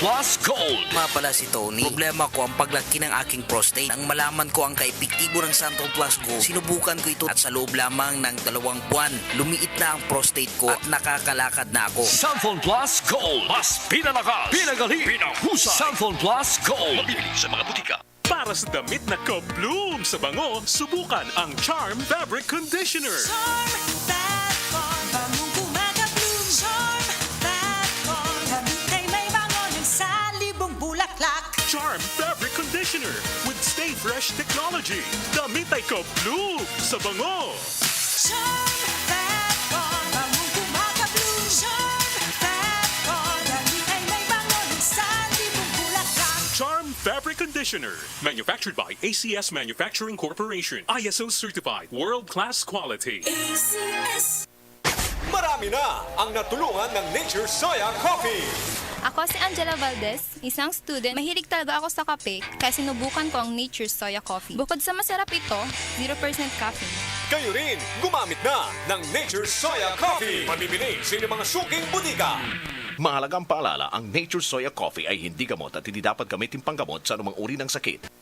Plus Gold. Pala si Tony. Problema ko ang paglaki ng aking prostate. Nang malaman ko ang kaepektibo ng Santon Plus Gold, sinubukan ko ito at sa loob lamang ng 2 buwan, lumiit na ang prostate ko at nakakalakad na ako. Santon Plus Gold. Mas pinalakas, pinagaling, pinahusay. Santon Plus Gold. Mabibili sa mga butika. Para sa damit na ka-bloom sa bango, subukan ang Charm Fabric Conditioner. Charm Fat Corn, bangong kumaka-bloom. Charm Fat Corn, damit ay may bango ng salibong bulaklak. Charm Fabric Conditioner with Stay Fresh Technology. Damit ay ka-bloom sa bango. Charm Fat Corn, bangong kumaka-bloom. Charm Fat Corn, damit ay may bango ng salibong bulaklak. Charm Fabric Conditioner. Manufactured by ACS Manufacturing Corporation. ISO certified. World-class quality. ACS. Marami na ang natulungan ng Nature Soya Coffee. Ako si Angela Valdez, isang student. Mahilig talaga ako sa kape, kaya sinubukan ko ang Nature Soya Coffee. Bukod sa masarap ito, 0% caffeine. Kayo rin, gumamit na ng Nature Soya Coffee. Mamimili sa inyong mga suking butika. Mahalagang paalala, ang Nature Soya Coffee ay hindi gamot at hindi dapat gamitin panggamot sa anumang uri ng sakit.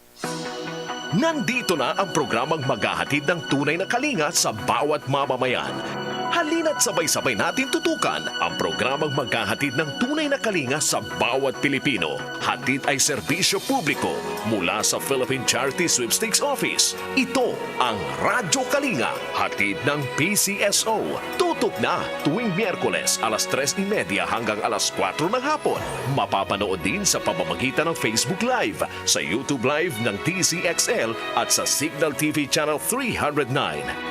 Nandito na ang programang maghahatid ng tunay na kalinga sa bawat mamamayan. Halina't sabay-sabay natin tutukan ang programang maghahatid ng tunay na kalinga sa bawat Pilipino. Hatid ay serbisyo publiko mula sa Philippine Charity Sweepstakes Office. Ito ang Radyo Kalinga, hatid ng PCSO. Tutok na tuwing Miyerkules alas 3:30 hanggang alas 4 ng hapon. Mapapanood din sa pamamagitan ng Facebook Live, sa YouTube Live ng DZXL at sa Signal TV Channel 309.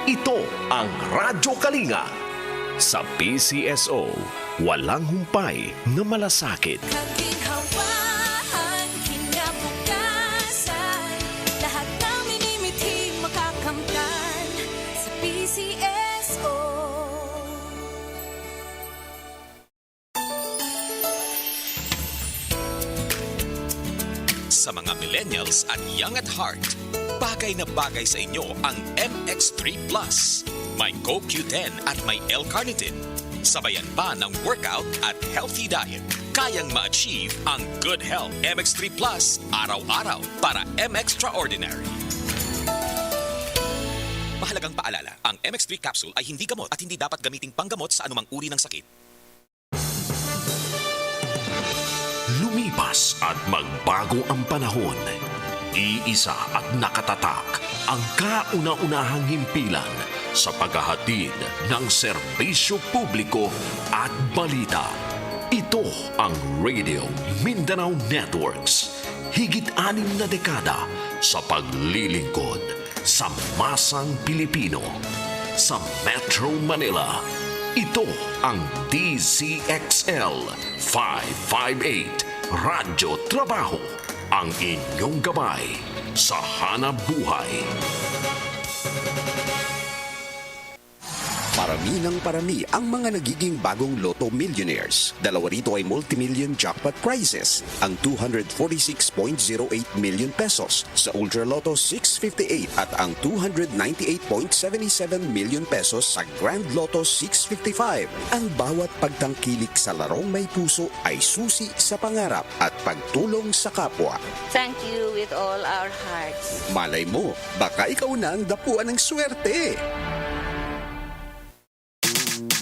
Ito ang Radyo Kalinga. Sa PCSO, walang humpay na malasakit. Kaginhawaan, kinabukasan, lahat ng minimithi makakamtan sa PCSO. Sa mga millennials at young at heart, bagay na bagay sa inyo ang MX3 Plus. May CoQ10 at may L-carnitine. Sabayan pa ng workout at healthy diet. Kayang ma-achieve ang good health. MX3 Plus, araw-araw para M-Extraordinary. Mahalagang paalala, ang MX3 capsule ay hindi gamot at hindi dapat gamiting panggamot sa anumang uri ng sakit. Lumipas at magbago ang panahon. Iisa at nakatatak ang kauna-unahang himpilan sa paghahatid ng serbisyo publiko at balita. Ito ang Radio Mindanao Networks. Higit 6 na dekada sa paglilingkod sa masang Pilipino. Sa Metro Manila, ito ang DZXL 558 Radyo Trabaho. Ang inyong gabay sa hanap buhay. Parami ng parami ang mga nagiging bagong Lotto Millionaires. Dalawa rito ay multimillion jackpot prizes. Ang 246.08 million pesos sa Ultra Lotto 658 at ang 298.77 million pesos sa Grand Lotto 655. Ang bawat pagtangkilik sa larong may puso ay susi sa pangarap at pagtulong sa kapwa. Thank you with all our hearts. Malay mo, baka ikaw na ang dapuan ng swerte.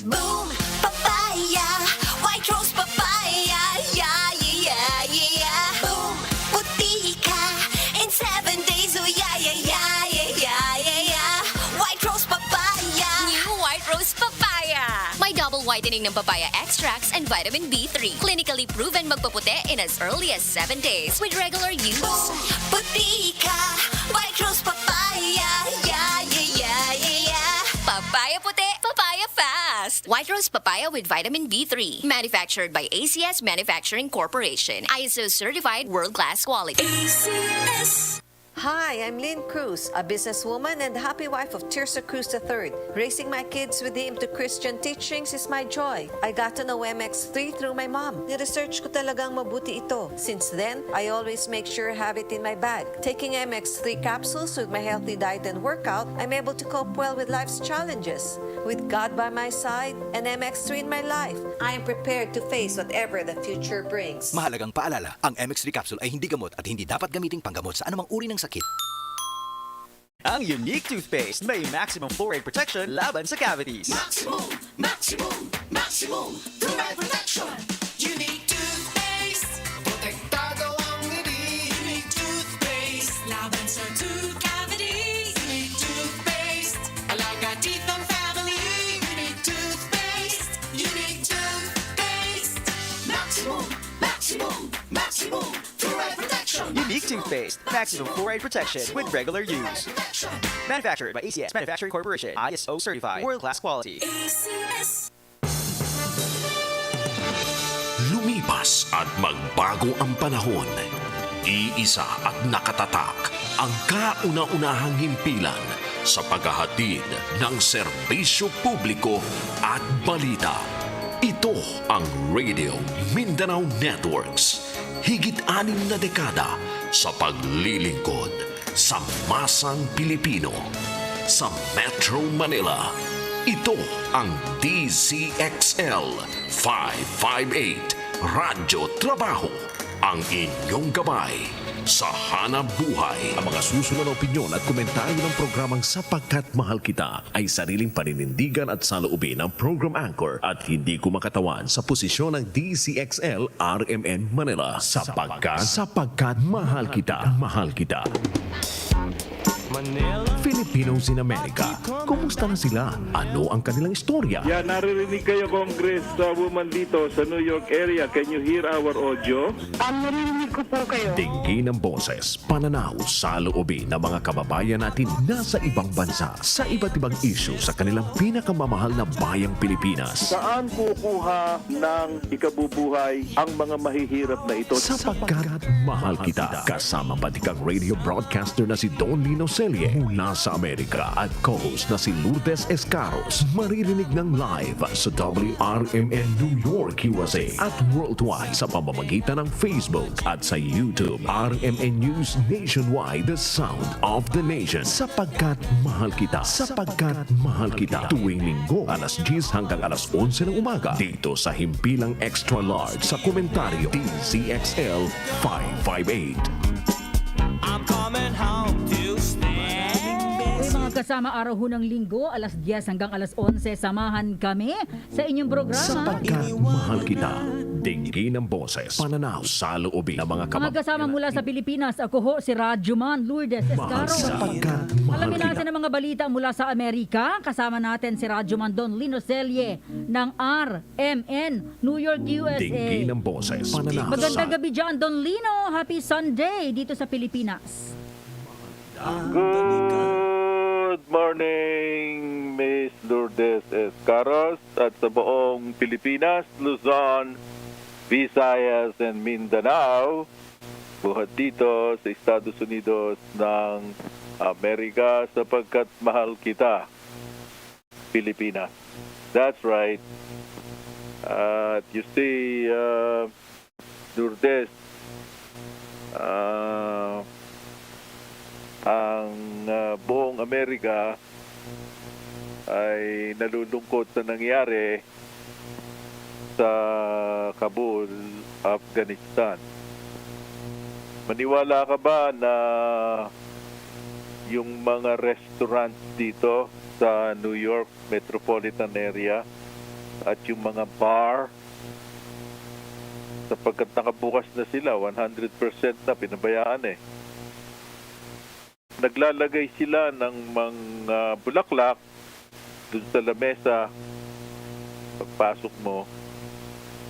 Boom! Papaya! White rose papaya! Yeah, yeah, yeah! Boom! Puti ka! In 7 days, oh yeah, yeah, yeah, yeah, yeah, yeah! White rose papaya! New White Rose Papaya! May double whitening ng papaya extracts and vitamin B3. Clinically proven magpaputi in as early as 7 days with regular use. Boom! Puti ka! White rose papaya! Yeah, yeah, yeah, yeah! Papaya puti, papaya fast! White Rose Papaya with vitamin B3. Manufactured by ACS Manufacturing Corporation. ISO certified world-class quality. ACS! Hi, I'm Lynn Cruz, a businesswoman and happy wife of Tirsa Cruz III. Raising my kids with him to Christian teachings is my joy. I got to know MX3 through my mom. Ni-research ko talagang mabuti ito. Since then, I always make sure I have it in my bag. Taking MX3 capsules with my healthy diet and workout, I'm able to cope well with life's challenges. With God by my side and MX3 in my life, I am prepared to face whatever the future brings. Mahalagang paalala, ang MX3 capsule ay hindi gamot at hindi dapat gamiting panggamot sa anumang uri ng sakit. Ang unique toothpaste may maximum fluoride protection laban sa cavities. Maximum fluoride protection. Unique toothpaste. Protektado ang ngiti. Unique toothpaste. Laban sa tooth cavities. Unique toothpaste. Alaga teeth ng family. Unique toothpaste. Unique toothpaste. Maximum fluoride protection. Unique toothpaste, maximum fluoride protection with regular use. Manufactured by ACS Manufacturing Corporation, ISO certified, world-class quality. Lumipas at magbago ang panahon. Iisa at nakatatak ang kauna-unahang himpilan sa paghahatid ng serbisyo publiko at balita. Ito ang Radio Mindanao Networks. Higit 6 na dekada sa paglilingkod sa masang Pilipino. Sa Metro Manila, ito ang DZXL 558 Radyo Trabaho. Ang inyong gabay sa hanap buhay. Ang mga susunod na opinyon at komentaryo ng programang Sapagkat Mahal Kita ay sariling paninindigan at saloobin ng program anchor at hindi kumakatawan sa posisyon ng DZXL RMN Manila. Sapagkat Mahal Kita. Mahal Kita. Filipinos in America. Kumusta na sila? Ano ang kanilang istorya? Yeah, naririnig kayo, Congress woman dito sa New York area. Can you hear our audio? Naririnig ko po kayo. Tingin ng boses, pananaw sa loobin ng mga kababayan natin nasa ibang bansa sa iba't ibang issue sa kanilang pinakamamahal na bayang Pilipinas. Saan kukuha ng ikabubuhay ang mga mahihirap na ito? Sapagkat Mahal Kita. Kasama batikang radio broadcaster na si Don Lino Celle mula sa Amerika at co-host na si Lourdes Escaros. Maririnig ng live sa WRMN New York, USA at worldwide sa pamamagitan ng Facebook at sa YouTube. RMN News Nationwide, the sound of the nation. Sapagkat Mahal Kita. Sapagkat Mahal Kita. Tuwing linggo, alas 10 hanggang alas 11 ng umaga. Dito sa Himpilang Extra Large sa komentaryo DZXL 558. I'm coming home to stay. Mga kasama araw ho ng linggo, alas 10 hanggang alas 11, samahan kami sa inyong programa. Sapagkat Mahal Kita. Dinggin ng boses, pananaw sa loobin ng mga Mga kasama mula sa Pilipinas, ako ho si Radyoman Lourdes Escaros. Alamin natin ang mga balita mula sa Amerika. Kasama natin si Radyoman Don Lino Celle ng RMN New York, USA. Dinggin ng boses, pananaw Magandang gabi dyan, Don Lino. Happy Sunday dito sa Pilipinas. Good morning, Miss Lourdes Escaros at sa buong Pilipinas, Luzon, Visayas, and Mindanao. Buhat dito sa Estados Unidos ng Amerika sapagkat mahal kita, Pilipinas. That's right. You see, Lourdes, ang buong Amerika ay nalulungkot sa nangyari sa Kabul, Afghanistan. Maniwala ka ba na yung mga restaurants dito sa New York metropolitan area at yung mga bar, sapagkat nakabukas na sila, 100% na pinabayaan eh. Naglalagay sila ng mga bulaklak dun sa lamesa pagpasok mo.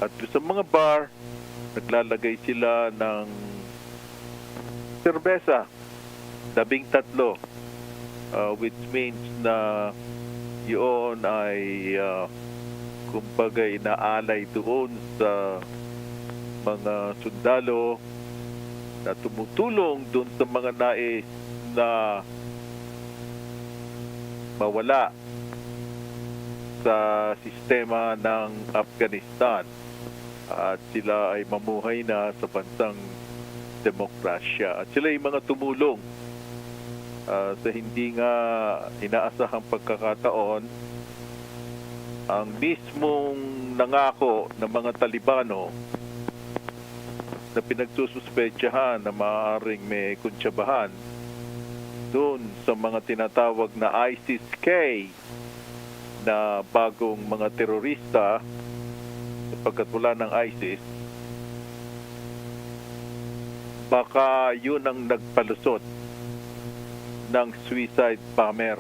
At dun sa mga bar, naglalagay sila ng serbesa, 13, which means na yun ay kumbaga inaalay doon sa mga sundalo na tumutulong dun sa mga nais na mawala sa sistema ng Afghanistan at sila ay mamuhay na sa bansang demokrasya. At sila ay mga tumulong sa hindi nga inaasahang pagkakataon. Ang mismong nangako ng mga Talibano na pinagsususpetsahan na maaaring may kuntsabahan doon sa mga tinatawag na ISIS-K na bagong mga terorista sapagkat wala ng ISIS, baka yun ang nagpalusot ng suicide bomber.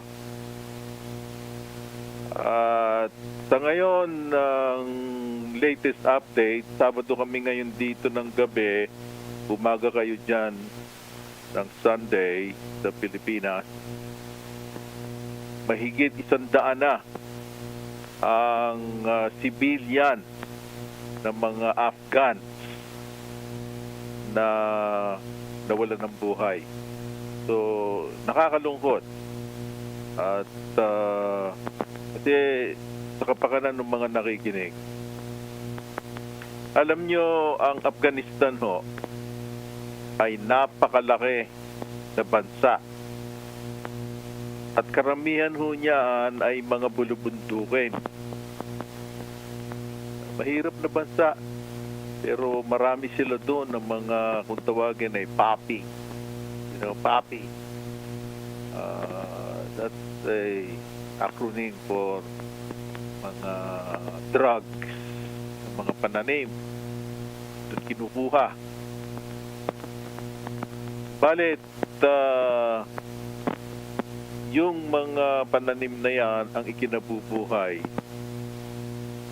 At sa ngayon, ang latest update, Sabado kami ngayon dito ng gabi, umaga kayo dyan ng Sunday sa Pilipinas, mahigit 100 na ang civilian ng mga Afghan na nawalan ng buhay. So, nakakalungkot. At kasi sa kapakanan ng mga nakikinig, alam nyo, ang Afghanistan ho ay napakalaki na bansa. At karamihan ho niyan ay mga bulubundukin. Mahirap na bansa. Pero marami sila doon ng mga, kung tawagin ay papi. You know, papi. That's a acronym for mga drugs, mga pananim. Doon kinukuha. Balit, yung mga pananim na yan ang ikinabubuhay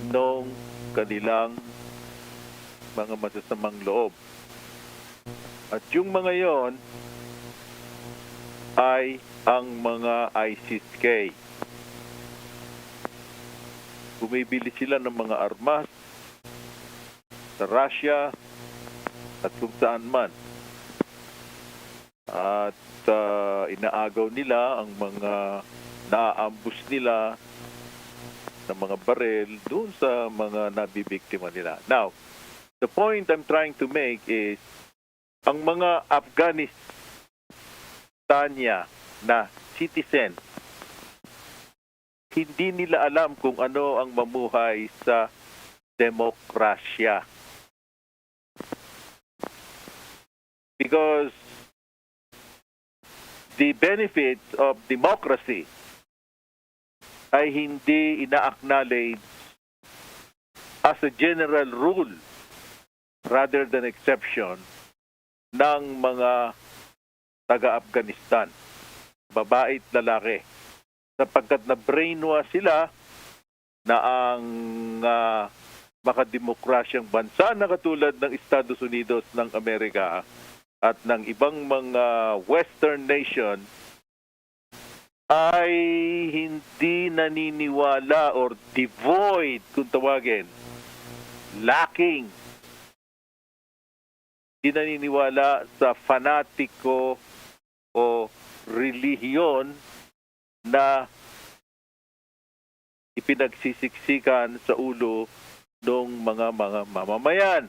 nung kanilang mga masasamang loob. At yung mga yon ay ang mga ISIS-K. Bumibili sila ng mga armas sa Russia at kung saan man. At inaagaw nila ang mga naaambus nila ng mga baril doon sa mga nabibiktima nila. Now, the point I'm trying to make is ang mga Afganistanya na citizen, hindi nila alam kung ano ang mamuhay sa demokrasya. Because the benefits of democracy ay hindi ina-acknowledge as a general rule rather than exception ng mga taga-Afghanistan, babae at lalaki, sapagkat na-brainwash sila na ang makademokrasyang bansa na katulad ng Estados Unidos ng Amerika at ng ibang mga Western nation ay hindi naniniwala or devoid, kung tawagin, lacking. Hindi naniniwala sa fanatiko o relihiyon na ipinagsisiksikan sa ulo ng mga mamamayan.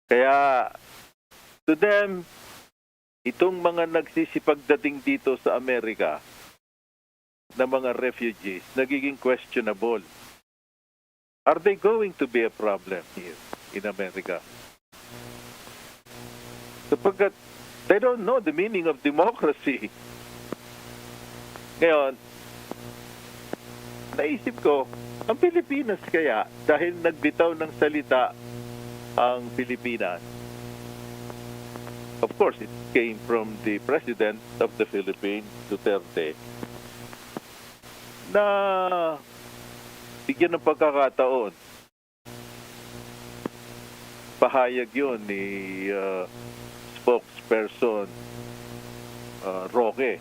Kaya, to them, itong mga nagsisipagdating dito sa Amerika na mga refugees, nagiging questionable. Are they going to be a problem here in America? Sapagkat they don't know the meaning of democracy. Ngayon, naisip ko, ang Pilipinas kaya, dahil nagbitaw ng salita ang Pilipinas, of course, it came from the President of the Philippines, Duterte, na bigyan ng pagkakataon. Pahayag yun ni spokesperson Roque.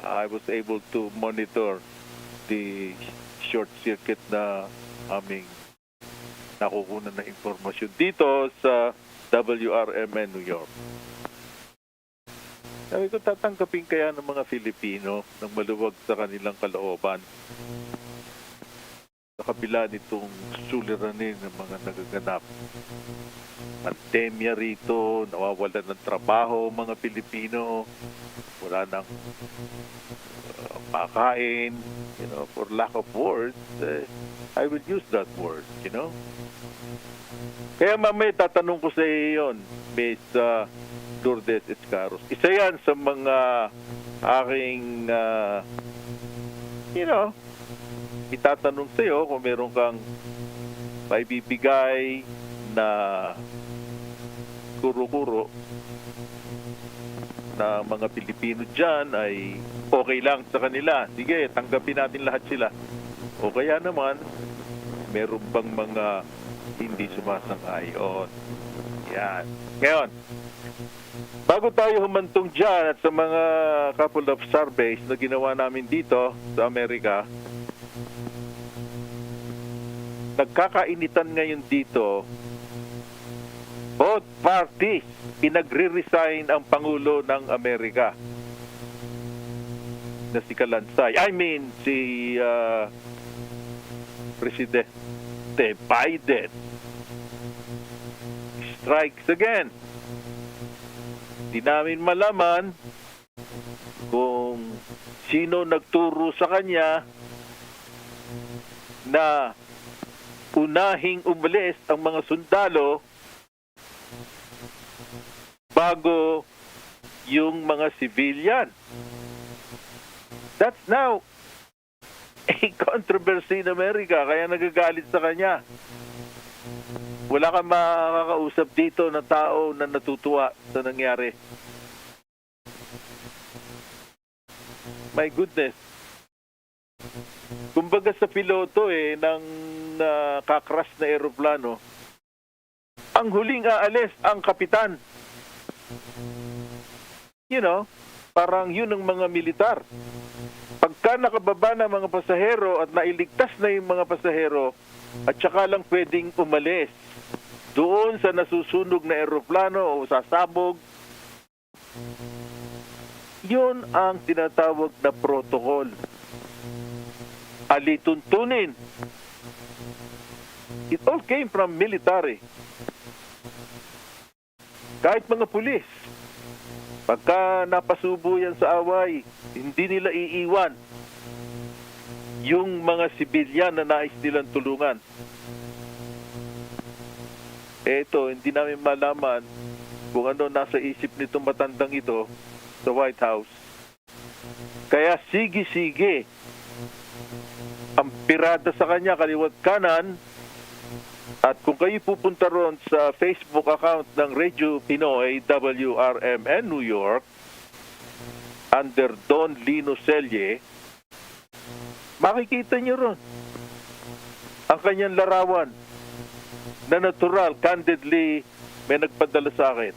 I was able to monitor the short circuit na aming nakukunan na impormasyon dito sa WRMN New York. Sabi ko, tatanggapin kaya ng mga Filipino ng maluwag sa kanilang kalooban sa kabila nitong suliranin ng mga nagaganap. Pandemya rito, nawawalan ng trabaho mga Pilipino, wala nang makain, for lack of words, I will use that word, Kaya mamaya tatanong ko sa iyo yun, Miss Lourdes Escaros. Isa yan sa mga aking, itatanong sa iyo kung meron kang maibibigay na kuro-kuro na mga Pilipino dyan ay okay lang sa kanila. Sige, tanggapin natin lahat sila. O kaya naman, meron bang mga hindi sumasang-ayon. Yan. Ngayon, bago tayo humantong dyan at sa mga couple of surveys na ginawa namin dito sa Amerika, nagkakainitan ngayon dito, both parties, pinagre-resign ang Pangulo ng Amerika na si Kalansay. Si Presidente Biden strikes again. Di namin malaman kung sino nagturo sa kanya na unahing umalis ang mga sundalo bago yung mga civilian. That's now a controversy in America, kaya nagagalit sa kanya. Wala kang makakausap dito na tao na natutuwa sa nangyari. My goodness. Kumbaga sa piloto ng kakras na eroplano, ang huling aalis ang kapitan. Parang yun ang mga militar. Pagka nakababa na mga pasahero at nailigtas na yung mga pasahero, at saka lang pwedeng umalis doon sa nasusunog na eroplano o sasabog, yun ang tinatawag na protocol. Alituntunin. It all came from military. Kahit mga pulis, pagka napasubo yan sa away, hindi nila iiwan yung mga sibilyan na nais nilang tulungan. Eto, hindi namin malaman kung ano nasa isip nitong matandang ito sa White House. Kaya sige-sige ang pirada sa kanya kaliwat kanan. At kung kayo pupunta ron sa Facebook account ng Radio Pinoy WRMN New York under Don Lino Celle, makikita nyo ron ang kanyang larawan na natural, candidly may nagpadala sa akin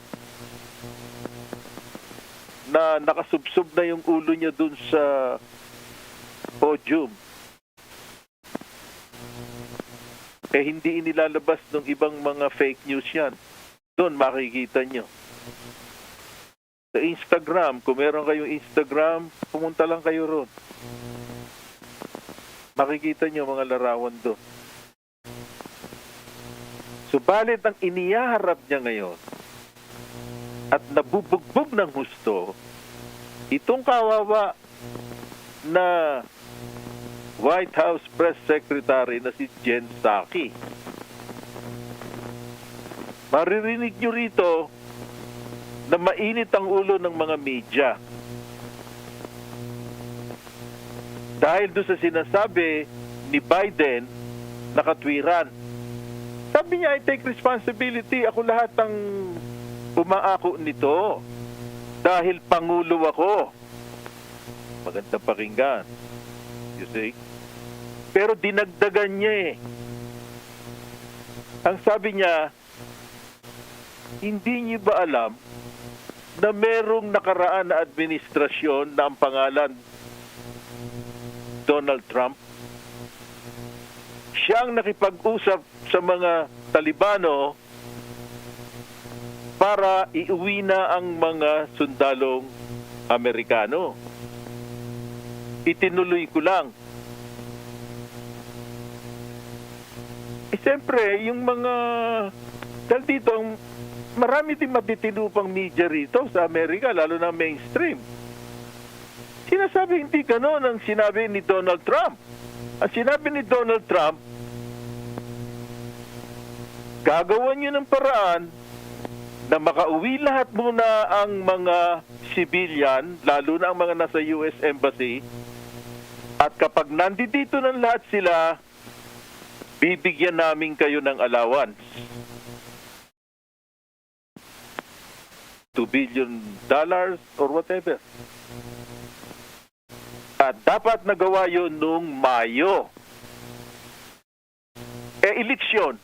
na nakasubsob na yung ulo niya dun sa podium. Hindi inilalabas ng ibang mga fake news yan. Doon makikita nyo. Sa Instagram, kung meron kayong Instagram, pumunta lang kayo ron. Makikita nyo mga larawan doon. Subalit ang inihaharap niya ngayon at nabubugbog ng husto, itong kawawa na White House Press Secretary na si Jen Psaki. Maririnig nyo rito na mainit ang ulo ng mga media. Dahil doon sa sinasabi ni Biden na katwiran. Sabi niya, I take responsibility. Ako lahat ang umaako nito. Dahil Pangulo ako. Magandang pakinggan. You see? Pero dinagdagan niya Ang sabi niya, hindi niyo ba alam na merong nakaraan na administrasyon na ang pangalan Donald Trump? siyang nakipag-usap sa mga Talibano para iuwi na ang mga sundalong Amerikano. Itinuloy ko lang. Siyempre, yung mga... Dahil dito, marami din matitinupang media rito sa Amerika, lalo na mainstream. Sinasabi hindi gano'n ang sinabi ni Donald Trump. Ang sinabi ni Donald Trump, gagawan niyo ng paraan na makauwi lahat muna ang mga civilian, lalo na ang mga nasa US Embassy, at kapag nandito ng lahat sila, bibigyan namin kayo ng allowance. $2 billion or whatever. At dapat nagawa yun noong Mayo. Eleksyon.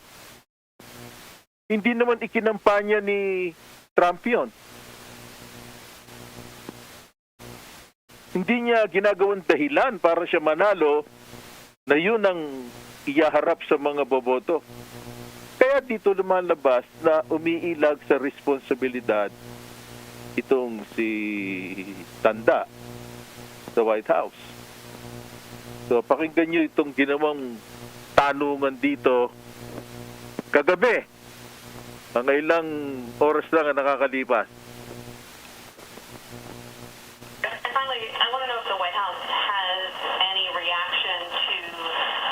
Hindi naman ikinampanya ni Trump yun. Hindi niya ginagawang dahilan para siya manalo na yun ang iyaharap sa mga boboto. Kaya dito lumalabas na umiilag sa responsibilidad itong si Tanda sa White House. So pakinggan nyo itong ginawang tanungan dito kagabi. Mga ilang oras lang ang nakakalipas. And finally, I want to know if the White House has any reaction to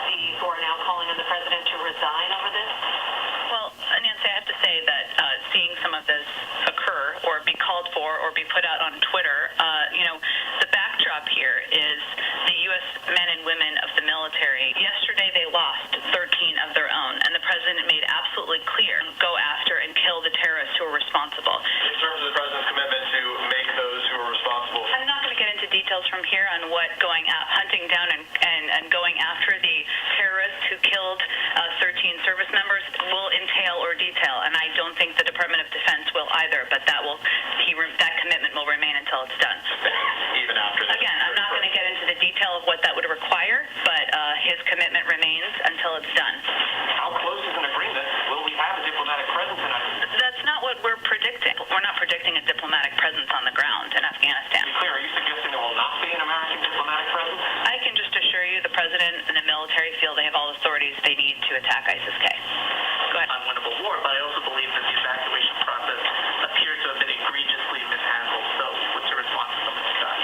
the who are now calling on the president to resign over this. Well, Nancy, I have to say that seeing some of this occur or be called for or be put out on Twitter, the backdrop here is the U.S. men and women of the military. Yesterday they lost 13 of their own, and the president made absolutely clear, go after and kill the terrorists who are responsible. In terms of the president's commitment to make those who are responsible. I'm not going to get into details from here on what hunting down and going after the terrorists who killed 13 service members will entail or detail, and I don't think the Department of Defense will either, but that commitment will remain until it's done. Even after that. Again, I'm not going to get into the detail of what that would require, but his commitment remains until it's done. How close is an agreement? Will we have a diplomatic presence in Afghanistan? That's not what we're predicting. We're not predicting a diplomatic presence on the ground in Afghanistan. To be clear, are you suggesting there will not be an American diplomatic presence? I can just assure you the president and the military feel they have all the authorities they need to attack ISIS-K. Go ahead. Unwinnable war, but I also believe that the evacuation process appears to have been egregiously mishandled. So what's your response to something like that?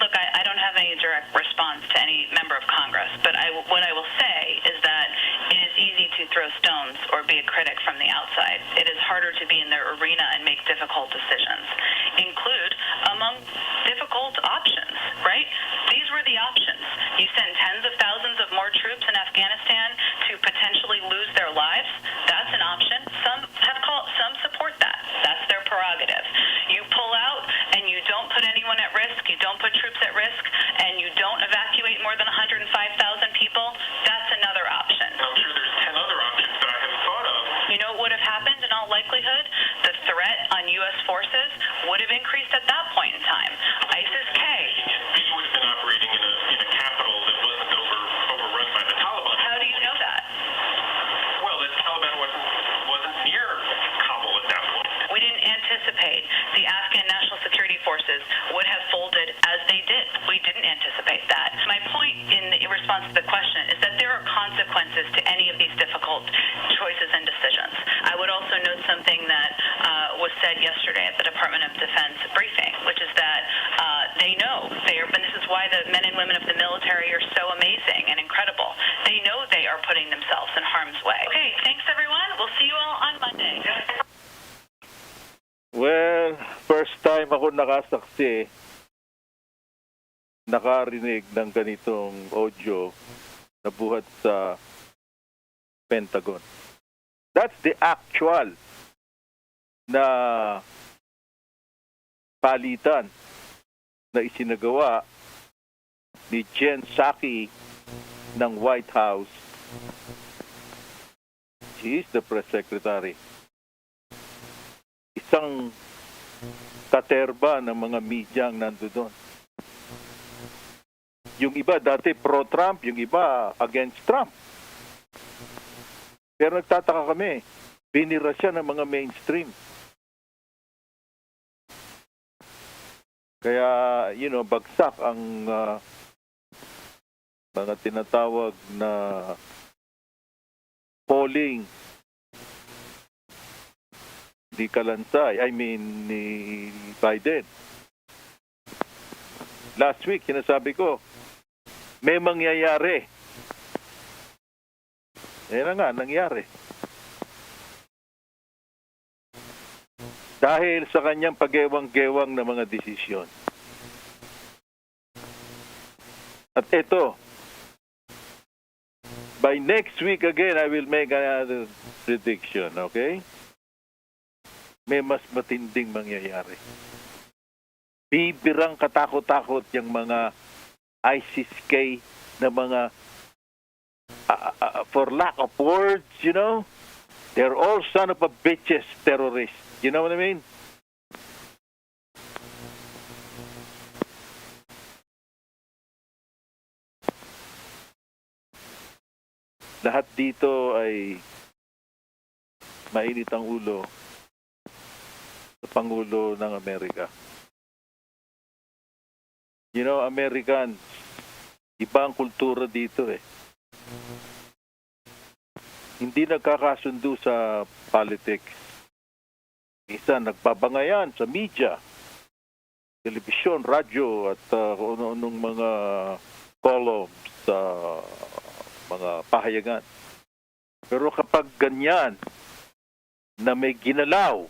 Look, I don't have any direct response to any member of Congress, but what I will say is that it is easy to throw stones or be a critic from the outside. It is harder to be in their arena and make difficult decisions. Include among difficult options, right? These were the options. You send tens of thousands of more troops in Afghanistan to potentially lose their lives. That's an option. Some support that. That's their prerogative. You pull out and you don't put anyone at risk, you don't put troops at risk, and you don't evacuate more than 105,000 people. That's another option. I'm sure there's 10 other options that I haven't thought of. You know what would have happened in all likelihood? The threat on U.S. forces would have increased at that point in time. ISIS-K. You would have been operating in a capital that wasn't overrun by the Taliban. How do you know that? Well, the Taliban wasn't near Kabul at that point. We didn't anticipate the Afghan National Security Forces would have folded as they did. We didn't anticipate that. My point in response to the question is that there are consequences to any of these difficult choices and decisions. I would also note something that was said yesterday at the Department of Defense briefing, which is that they know and this is why the men and women of the military are so amazing and incredible. They know they are putting themselves in harm's way. Okay, thanks everyone. We'll see you all on Monday. Well, first time ako nakarinig ng ganitong audio na buhat sa Pentagon. That's the actual na palitan na isinagawa ni Jen Psaki ng White House. She is the press secretary. Isang katerba ng mga media ang nandoon. Yung iba dati pro-Trump, yung iba against Trump. Pero nagtataka kami, binira siya ng mga mainstream. Kaya, bagsak ang mga tinatawag na polling ni ni Biden. Last week, sinasabi ko, may mangyayari. Na nga, nangyari. Dahil sa kanyang pagewang-gewang na mga desisyon. At ito, by next week again, I will make another prediction, okay? May mas matinding mangyayari. Bibirang katakot-takot yung mga ISIS-K na mga for lack of words, they're all son of a bitches terrorists. You know what I mean? Lahat dito ay mainit ang ulo sa Pangulo ng Amerika. Americans, iba ang kultura dito eh. Hindi nagkakasundo sa politics. Isa nagbabangayan sa media, telebisyon, radyo, at kung ano-anong mga columns sa mga pahayagan. Pero kapag ganyan, na may ginalaw,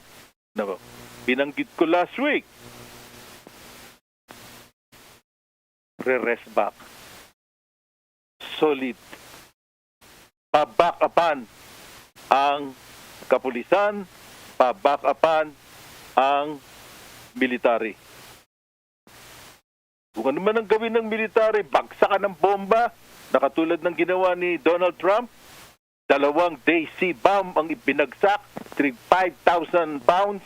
na binanggit ko last week, re-rest back. Solid. Pabakapan ang kapulisan, pabakapan ang military. Kung ano man ang gawin ng military, bagsakan ng bomba, na katulad ng ginawa ni Donald Trump, 2 Daisy bomb ang ibinagsak, 5,000 pounds,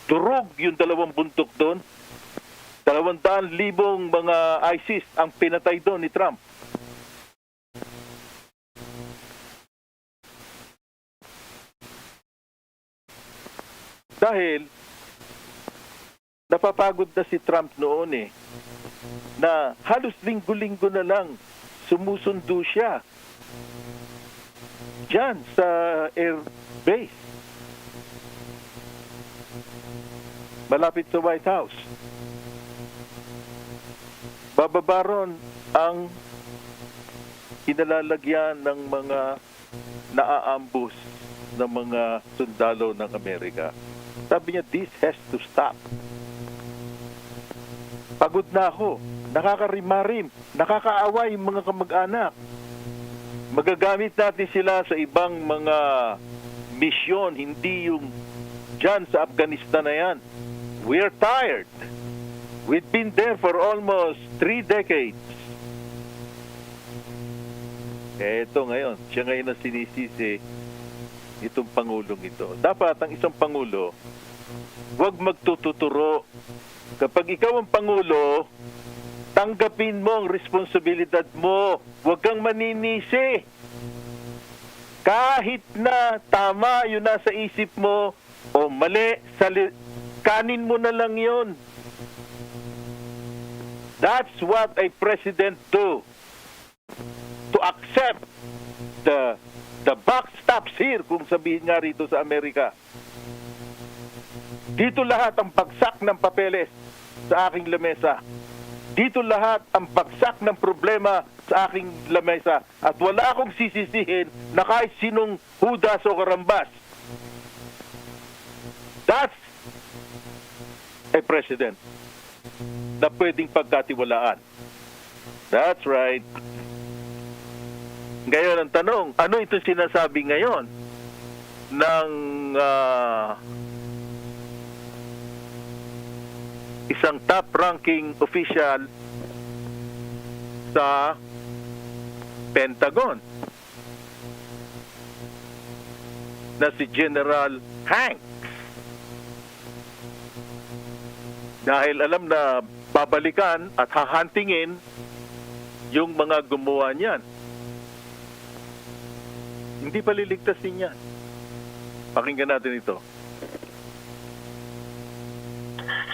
durog yung 2 buntok doon. 200,000 mga ISIS ang pinatay doon ni Trump. Dahil napapagod na si Trump noon na halos linggo-linggo na lang sumusundo siya dyan sa air base malapit sa White House. Bababaron ang kinalalagyan ng mga naaambus ng mga sundalo ng Amerika. Sabi niya, this has to stop. Pagod na ako. Nakakarimarim. Nakakaawa yung mga kamag-anak. Magagamit natin sila sa ibang mga misyon, hindi yung dyan sa Afghanistan na yan. We're tired. We've been there for almost 3 decades. Ito ngayon, siya ngayon ang sinisisi itong Pangulong ito. Dapat ang isang Pangulo, huwag magtututuro. Kapag ikaw ang Pangulo, tanggapin mo ang responsibilidad mo. Huwag kang maninisi. Kahit na tama yun nasa isip mo o mali, kanin mo na lang yun. That's what a president do. To accept the buck stops here, kung sabihin nga rito sa Amerika. Dito lahat ang bagsak ng papeles sa aking lamesa. Dito lahat ang bagsak ng problema sa aking lamesa. At wala akong sisisihin na kahit sinong hudas o karambas. That's a president na pwedeng pagkatiwalaan. That's right. Ngayon ang tanong, ano ito sinasabi ngayon ng isang top-ranking official sa Pentagon na si General Hanks? Dahil alam na babalikan at hahantingin yung mga gumawa niyan. Hindi paliligtasin yan. Pakinggan natin ito.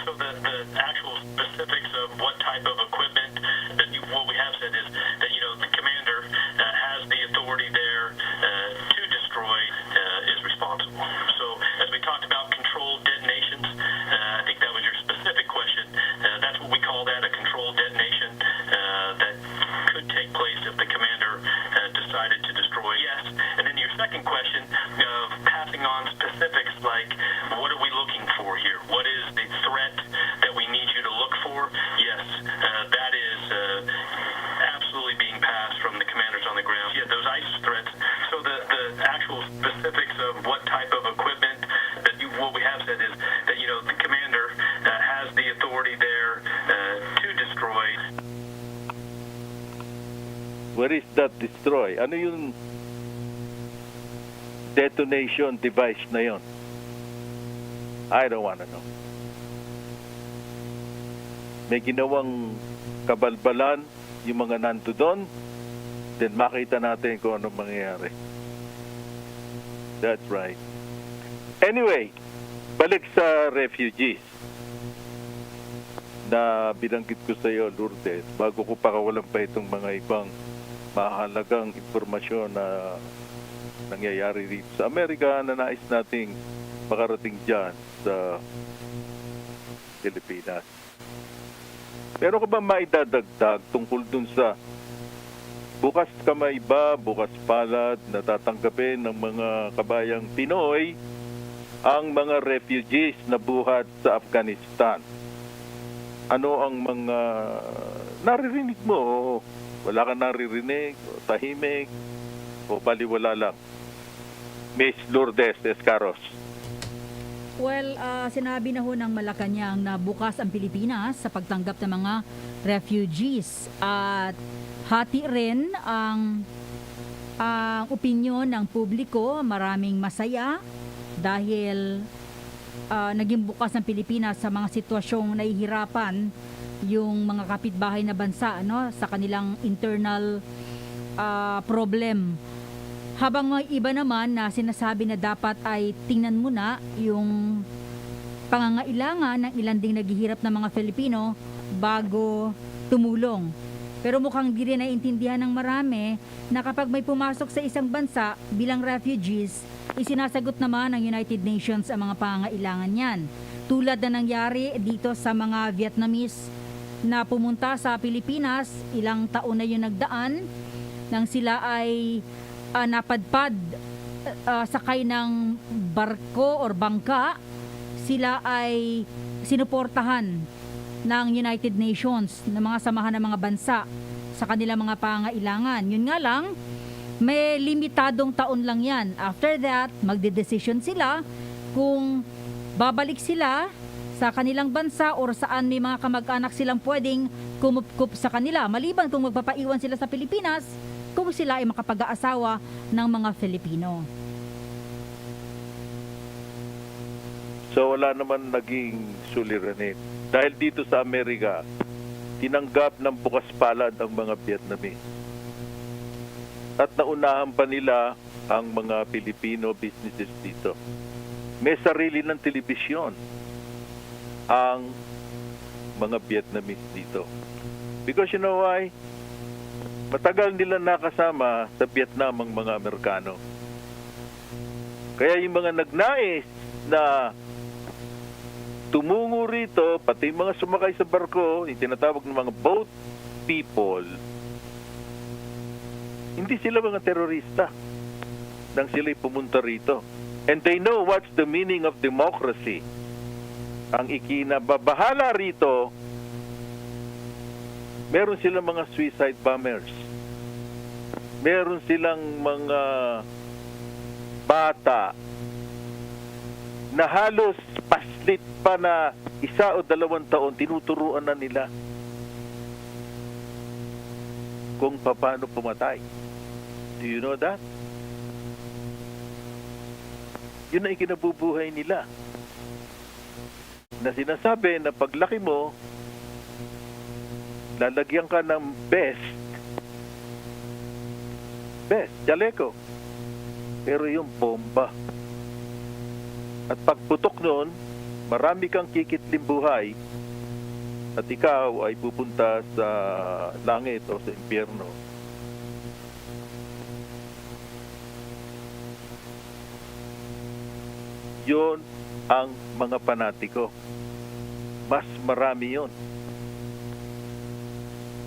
So the actual specifics of what type of equipment that what we have said is that the commander has the authority there to destroy is responsible. So as we talked about controlled detonations, I think that was your specific question. That's what we call that, a controlled detonation that could take place if the commander decided to destroy. Yes, and then your second question of passing on specifics like what are we looking for here? What is the threat that we need you to look for? Yes, that is absolutely being passed from the commanders on the ground. Yeah, those ISIS threats. So the actual specifics of what type of equipment that what we have said is that the commander has the authority there to destroy. What is that destroy? Ano yung detonation device na yon? I don't wanna know. May ginawang kabalbalan yung mga nanto doon, then makita natin kung anong mangyayari. That's right. Anyway, balik sa refugees na binanggit ko sa iyo, Lourdes, bago ko pakawalan pa itong mga ibang mahalagang impormasyon na nangyayari dito sa Amerika na nais nating makarating dyan sa Pilipinas. Pero ka ba maidadagdag tungkol dun sa bukas kamay ba, bukas palad na tatanggapin ng mga kabayang Pinoy ang mga refugees na buhat sa Afghanistan? Ano ang mga naririnig mo? Wala ka naririnig? O tahimik? O baliwala lang? Miss Lourdes Escaros. Well, sinabi na ho ng Malacanang na bukas ang Pilipinas sa pagtanggap ng mga refugees at hati rin ang opinyon ng publiko. Maraming masaya dahil naging bukas ang Pilipinas sa mga sitwasyong nahihirapan yung mga kapitbahay na bansa sa kanilang internal problem. Habang may iba naman na sinasabi na dapat ay tingnan muna yung pangangailangan ng ilan ding naghihirap na mga Filipino bago tumulong. Pero mukhang di rin naiintindihan ng marami na kapag may pumasok sa isang bansa bilang refugees, isinasagot naman ng United Nations ang mga pangangailangan niyan. Tulad na nangyari dito sa mga Vietnamese na pumunta sa Pilipinas, ilang taon na yung nagdaan, nang sila ay napadpad sakay ng barko or bangka, sila ay sinuportahan ng United Nations, ng mga samahan ng mga bansa sa kanilang mga pangailangan. Yun nga lang, may limitadong taon lang yan. After that, magdedesisyon sila kung babalik sila sa kanilang bansa or saan may mga kamag-anak silang pwedeng kumupkup sa kanila. Maliban kung magpapaiwan sila sa Pilipinas, kung sila ay makapag-aasawa ng mga Filipino. So wala naman naging suliranin. Dahil dito sa Amerika, tinanggap ng bukas palad ang mga Vietnamese. At naunahan pa nila ang mga Filipino businesses dito. May sarili ng telebisyon ang mga Vietnamese dito. Because you know why? Matagal nila nakasama sa Vietnam ang mga Amerikano. Kaya yung mga nagnais na tumungo rito, pati yung mga sumakay sa barko, yung tinatawag ng mga boat people, hindi sila mga terorista nang sila'y pumunta rito. And they know what's the meaning of democracy. Ang ikinababahala rito, meron silang mga suicide bombers. Meron silang mga bata na halos paslit pa na 1 o 2 taon, tinuturuan na nila kung paano pumatay. Do you know that? Yun ang ikinabubuhay nila. Na sinasabi na paglaki mo, lalagyan ka ng best, chaleco. Pero yung bomba. At pagputok noon, marami kang kikitlim buhay at ikaw ay pupunta sa langit o sa impyerno. Yun ang mga panatiko. Mas marami yun.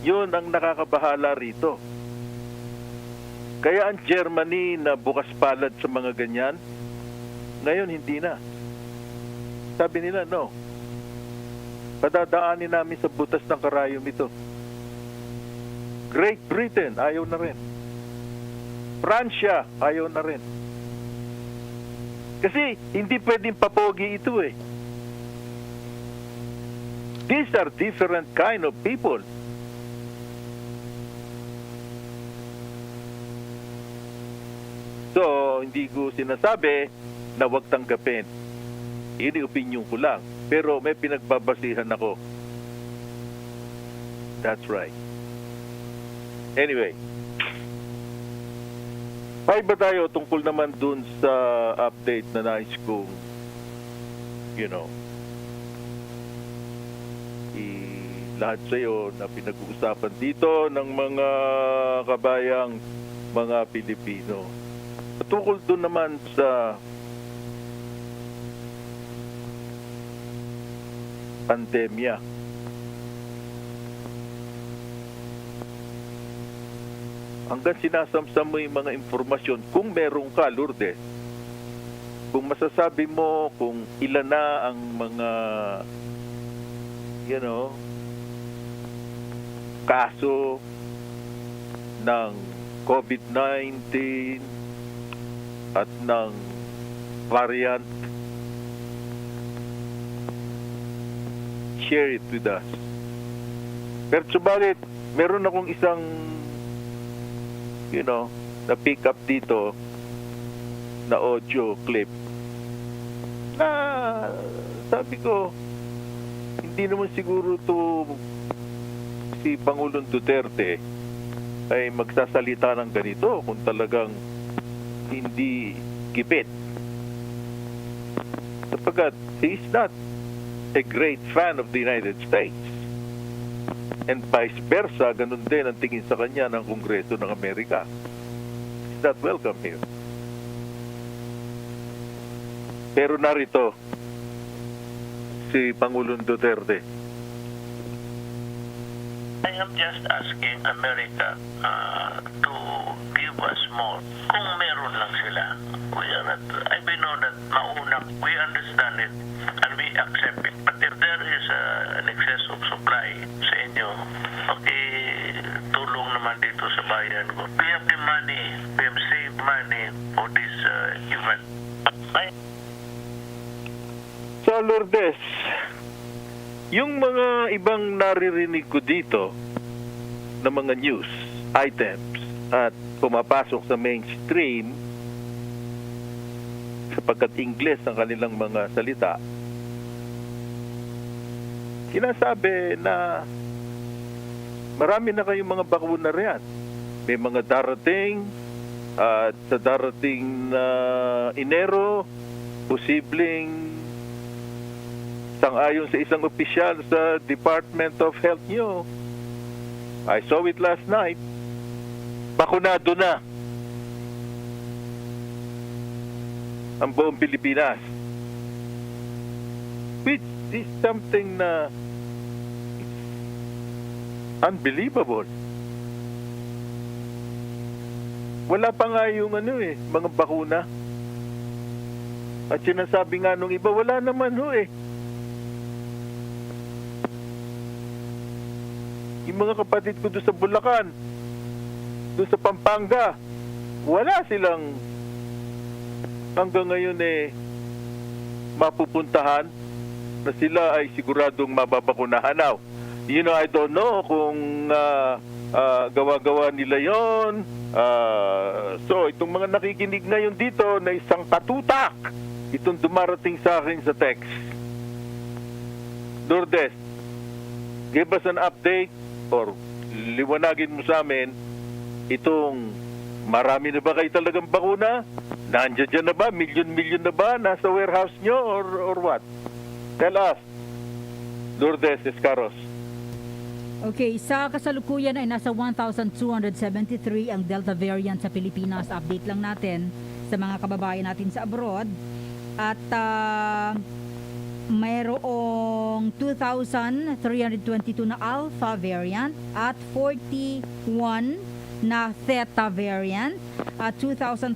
Yun ang nakakabahala rito. Kaya ang Germany na bukas palad sa mga ganyan, ngayon hindi na. Sabi nila, no. Padadaanin namin sa butas ng karayom ito. Great Britain, ayaw na rin. Pransya, ayaw na rin. Kasi hindi pwedeng papogi ito eh. These are different kind of people. So, hindi ko sinasabi na huwag tanggapin. Ini opinion ko lang. Pero may pinagbabasihan ako. That's right. Anyway. Ay ba tayo tungkol naman dun sa update na nais kong, lahat sa iyo na pinag-uusapan dito ng mga kabayang mga Pilipino. Tungkol dun naman sa pandemya. Hanggang sinasamsam mo yung mga informasyon, kung meron ka, Lourdes, kung masasabi mo kung ilan na ang mga, kaso ng COVID-19 at ng variant, share it with us. Pero subalit, meron akong isang na pick up dito na audio clip na sabi ko hindi naman siguro to si Pangulong Duterte ay magsasalita ng ganito kung talagang hindi gipit, sapagkat he is not a great fan of the United States. And vice versa, ganun din ang tingin sa kanya ng Kongreso ng Amerika. He's not welcome here. Pero narito si Pangulong Duterte. I am just asking America to give us more. Kung meron lang sila. I know that mauna, we understand it and we accept it. But if there is an excess of supply sa inyo, tulong naman dito sa bayan ko. We have the money. We have saved money for this event. So, Lourdes, yung mga ibang naririnig ko dito na mga news items at pumapasok sa mainstream sapagkat Ingles ang kanilang mga salita, sinasabi na marami na kayong mga bakuna riyan. May mga darating at sa darating na Enero, posibleng sang-ayon sa isang opisyal sa Department of Health nyo, I saw it last night, bakunado na ang buong Pilipinas. Which is something na unbelievable. Wala pa nga yung mga bakuna. At sinasabi nga nung iba, wala naman Yung mga kapatid ko doon sa Bulacan, doon sa Pampanga, wala silang hanggang ngayon mapupuntahan na sila ay siguradong mababakunahan. Now, I don't know kung gawa-gawa nila yon. So, itong mga nakikinig ngayon dito na isang katutak, itong dumarating sa akin sa text. Lourdes, give us an update or liwanagin mo sa amin itong marami na ba kayo talagang bakuna? Nandiyan dyan na ba? Milyon-milyon na ba? Nasa warehouse nyo or what? Tell us. Lourdes, Escaros. Okay, sa kasalukuyan ay nasa 1,273 ang Delta variant sa Pilipinas. Update lang natin sa mga kababayan natin sa abroad. At mayroong 2,322 na Alpha variant at 41 na Theta variant at 2,588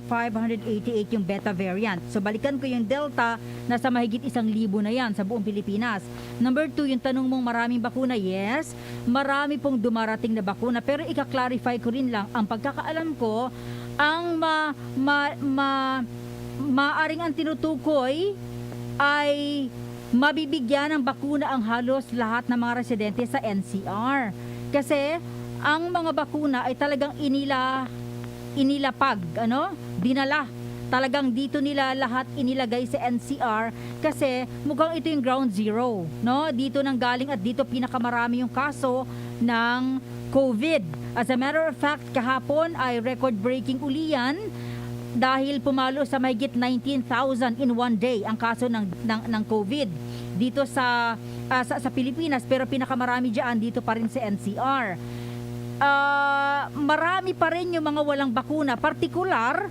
yung Beta variant. So balikan ko yung Delta, nasa mahigit 1,000 na yan sa buong Pilipinas. Number 2, yung tanong mong maraming bakuna. Yes, marami pong dumarating na bakuna, pero ika-clarify ko rin lang, ang pagkakaalam ko, ang maaring ang tinutukoy ay mabibigyan ng bakuna ang halos lahat ng mga residente sa NCR. Kasi ang mga bakuna ay talagang inilapag, dinala. Talagang dito nila lahat inilagay sa NCR kasi mukhang ito yung ground zero, no? Dito nang galing at dito pinakamarami yung kaso ng COVID. As a matter of fact, kahapon ay record-breaking uli yan dahil pumalo sa mahigit 19,000 in one day ang kaso ng COVID dito sa Pilipinas, pero pinakamarami diyan dito pa rin sa NCR. Marami pa rin yung mga walang bakuna, partikular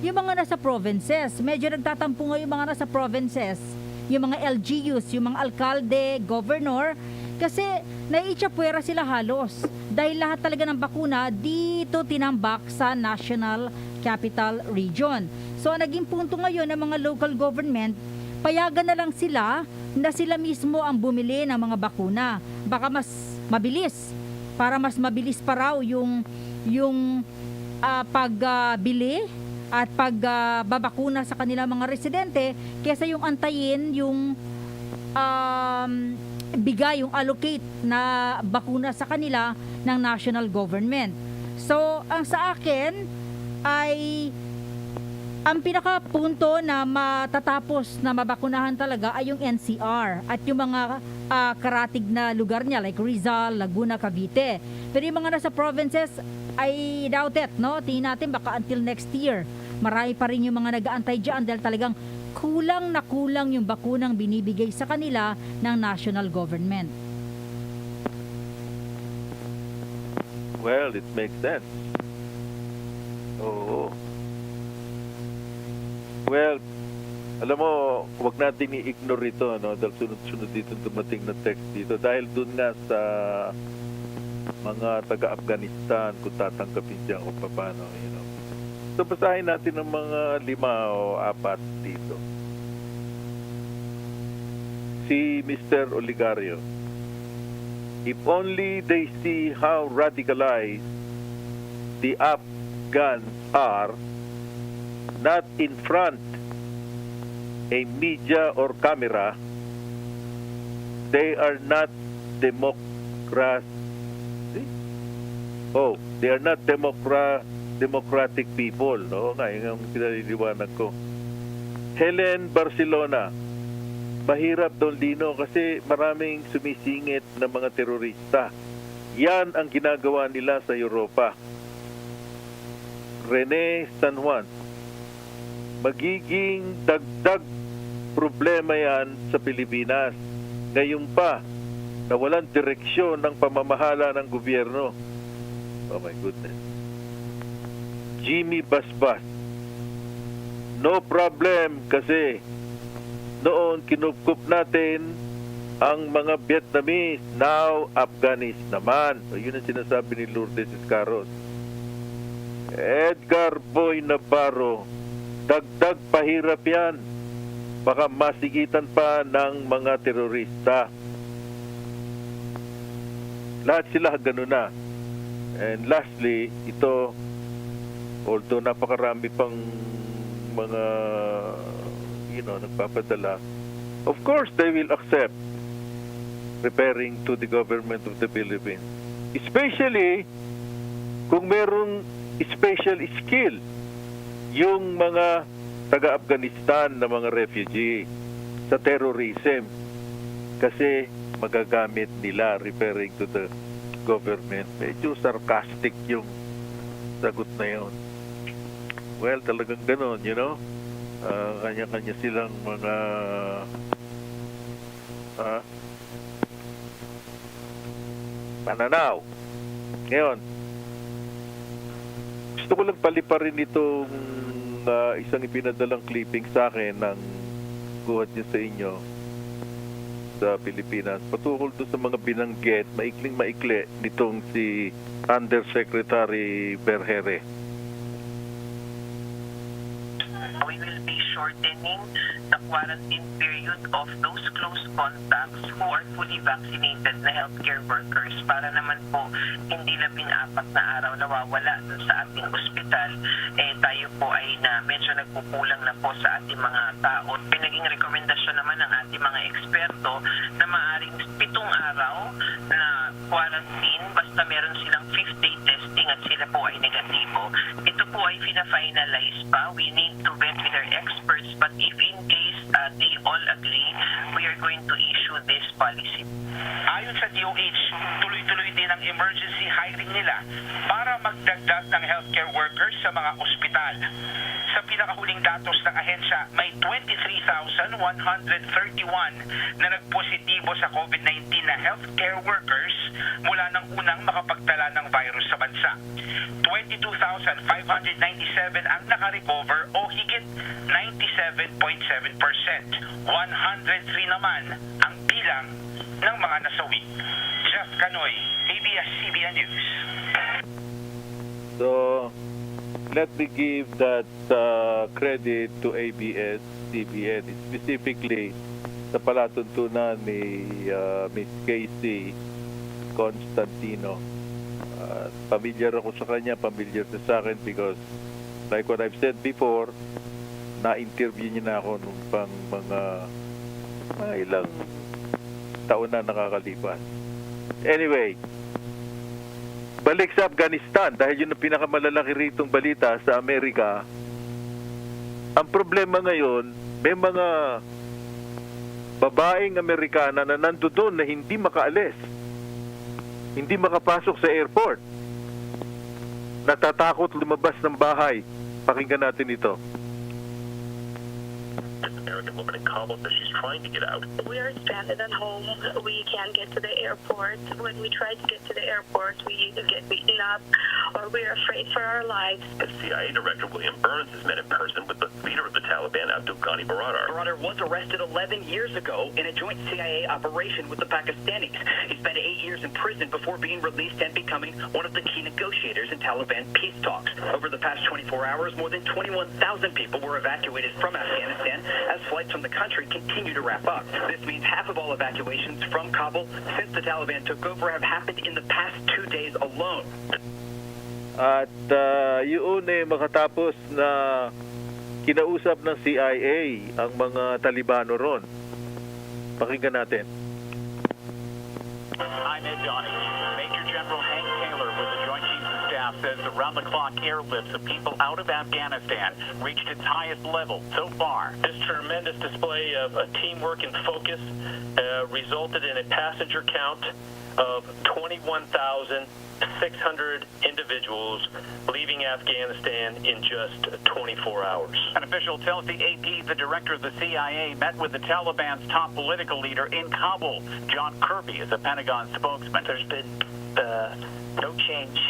yung mga nasa provinces. Medyo nagtatampo nga yung mga nasa provinces, yung mga LGUs, yung mga alkalde, governor, kasi naiitsapwera sila halos dahil lahat talaga ng bakuna dito tinambak sa National Capital Region. So ang naging punto ngayon ng mga local government, payagan na lang sila na sila mismo ang bumili ng mga bakuna. Baka mas mabilis, para mas mabilis pa raw yung pagbili at pagbabakuna sa kanilang mga residente kaysa yung antayin yung bigay, yung allocate na bakuna sa kanila ng national government. So, ang sa akin ay ang pinakapunto na matatapos na mabakunahan talaga ay yung NCR at yung mga karatig na lugar niya like Rizal, Laguna, Cavite. Pero yung mga nasa provinces ay doubt it, no? Tingnan natin baka until next year. Marami pa rin yung mga nag-aantay dyan dahil talagang kulang na kulang yung bakunang binibigay sa kanila ng national government. Well, it makes sense. Oo. Well, alam mo, wag natin i-ignore ito, no? Dahil sunod-sunod dito dumating na text dito. Dahil dun nga sa mga taga-Afghanistan, kung tatanggapin dyan o paano, So, basahin natin ng mga 5 o 4 dito. Si Mr. Oligario. If only they see how radicalized the Afghans are, not in front a media or camera, they are not democratic. Oh, they are not democratic people, no? Ngayon ang pinaliliwanag ko. Helen Barcelona. Mahirap Don Lino kasi maraming sumisingit na mga terorista. Yan ang ginagawa nila sa Europa. Rene San Juan. Magiging dagdag problema yan sa Pilipinas. Ngayon pa, na walang direksyon ng pamamahala ng gobyerno. Oh my goodness. Jimmy Basbas. No problem kasi noon kinupkup natin ang mga Vietnamese, now Afghanis naman. So, yun ang sinasabi ni Lourdes Escaros. Edgar Boy Navarro, dagdag pahirap yan. Baka masigitan pa ng mga terorista. Lahat sila ganun na. And lastly, ito, although napakarami pang mga nagpapadala, of course they will accept referring to the government of the Philippines. Especially kung merong special skill yung mga taga-Afghanistan na mga refugee sa terrorism kasi magagamit nila referring to the government. Medyo sarcastic yung sagot na yun. Well, talagang ganon, you know? Kanya-kanya silang mga pananaw. Ngayon, gusto ko lang paliparin itong isang ipinadalang clipping sa akin ng guhat niya sa inyo sa Pilipinas. Patungkol doon sa mga binanggit, maikling maikli nitong si Undersecretary Berhere. We will be shortening the quarantine period of those close contacts who are fully vaccinated na healthcare workers para naman po hindi 14 na araw nawawala dun sa ating ospital. Tayo po ay medyo nagkukulang na po sa ating mga tao. Pinaging rekomendasyon naman ng ating mga eksperto na maaaring 7 araw na quarantine basta meron silang 5-day testing at sila po ay negatibo. Ito po ay fina-finalize pa. We need to vet with our experts, but if in case they all agree, we are going to issue this policy. Ayon sa DOH, tuloy-tuloy din ang emergency hiring nila para magdagdag ng healthcare workers sa mga ospital. Sa pinakahuling datos ng ahensya, may 23,131 na nagpositibo sa COVID-19 na healthcare workers mula nang unang makapagtala ng virus sa bansa. 22,597 ang nakarecover o higit 97.7%. 103 naman ang bilang ng mga nasawi. Jeff Canoy, ABS-CBN News. So, let me give that credit to ABS-CBN, specifically sa palatuntunan ni Miss Casey Constantino. Familiar ako sa kanya, familiar siya sa akin because like what I've said before, na-interview niya na ako nung pang mga ilang taon na nakakalipas. Anyway, balik sa Afghanistan dahil yun ang pinakamalalaki ritong balita sa Amerika. Ang problema ngayon, may mga babaeng Amerikana na nandoon na hindi makaalis. Hindi makapasok sa airport. Natatakot lumabas ng bahay. Pakinggan natin ito. American woman in Kabul says she's trying to get out. We are stranded at home. We can't get to the airport. When we try to get to the airport, we either get beaten up or we are afraid for our lives. And CIA Director William Burns has met in person with the leader of the Taliban, Abdul Ghani Baradar. Baradar was arrested 11 years ago in a joint CIA operation with the Pakistanis. He spent 8 years in prison before being released and becoming one of the key negotiators in Taliban peace talks. Over the past 24 hours, more than 21,000 people were evacuated from Afghanistan as flights from the country continue to wrap up. This means half of all evacuations from Kabul since the Taliban took over have happened in the past 2 days alone. At yun makatapos na kinausap ng CIA ang mga Talibano ron. Pakinggan natin. I'm Ed Donahue. Major General Hank Taylor with the Joint Chiefs of Staff says the round-the-clock airlifts of people out of Afghanistan reached its highest level so far. This tremendous display of teamwork and focus resulted in a passenger count of 21,600 individuals leaving Afghanistan in just 24 hours. An official tells the AP the director of the CIA met with the Taliban's top political leader in Kabul. John Kirby is a Pentagon spokesman. There's been no change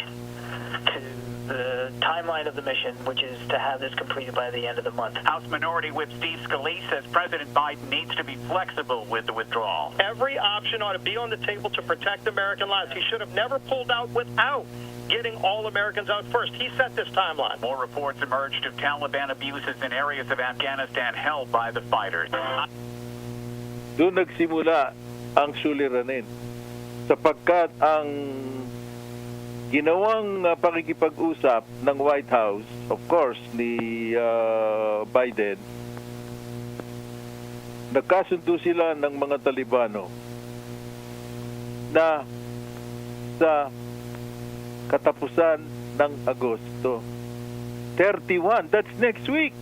to the timeline of the mission, which is to have this completed by the end of the month. House Minority Whip Steve Scalise says President Biden needs to be flexible with the withdrawal. Every option ought to be on the table to protect American lives. He should have never pulled out without getting all Americans out first. He set this timeline. More reports emerged of Taliban abuses in areas of Afghanistan held by the fighters. Doon nagsimula ang suliranin sapagkat ang ginawang pakikipag-usap ng White House, of course, ni Biden, nagkasundo sila ng mga Talibano na sa katapusan ng Agosto. 31, that's next week.